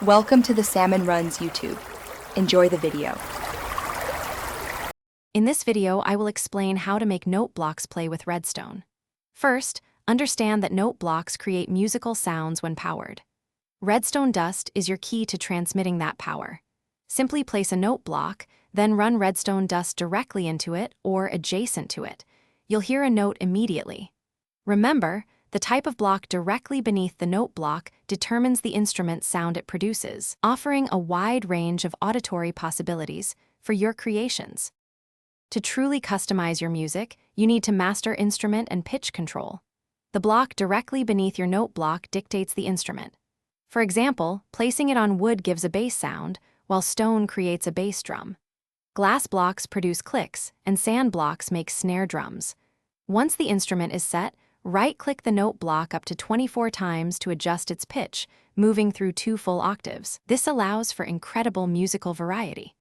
Welcome to the Salmon Runs YouTube. Enjoy the video. In this video, I will explain how to make note blocks play with redstone. First, understand that note blocks create musical sounds when powered. Redstone dust is your key to transmitting that power. Simply place a note block, then run redstone dust directly into it or adjacent to it. You'll hear a note immediately. Remember, the type of block directly beneath the note block determines the instrument's sound it produces, offering a wide range of auditory possibilities for your creations. To truly customize your music, you need to master instrument and pitch control. The block directly beneath your note block dictates the instrument. For example, placing it on wood gives a bass sound, while stone creates a bass drum. Glass blocks produce clicks, and sand blocks make snare drums. Once the instrument is set, right-click the note block up to 24 times to adjust its pitch, moving through 2 full octaves. This allows for incredible musical variety.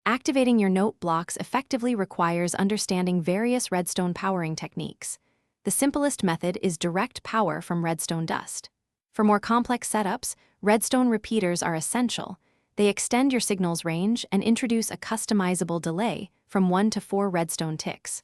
Activating your note blocks effectively requires understanding various redstone powering techniques. The simplest method is direct power from redstone dust. For more complex setups, redstone repeaters are essential. They extend your signal's range and introduce a customizable delay from 1 to 4 redstone ticks.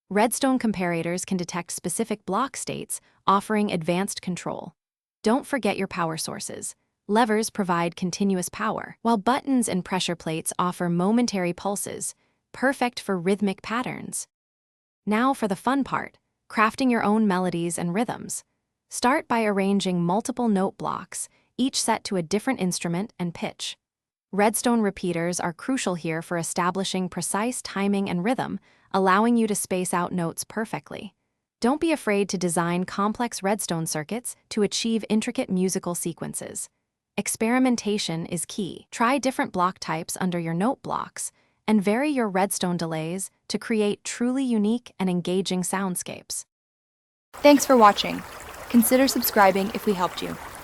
Redstone comparators can detect specific block states, offering advanced control. Don't forget your power sources. Levers provide continuous power, while buttons and pressure plates offer momentary pulses, perfect for rhythmic patterns. Now for the fun part, crafting your own melodies and rhythms. Start by arranging multiple note blocks, each set to a different instrument and pitch. Redstone repeaters are crucial here for establishing precise timing and rhythm, allowing you to space out notes perfectly. Don't be afraid to design complex redstone circuits to achieve intricate musical sequences. Experimentation is key. Try different block types under your note blocks, and vary your redstone delays to create truly unique and engaging soundscapes. Thanks for watching. Consider subscribing if we helped you.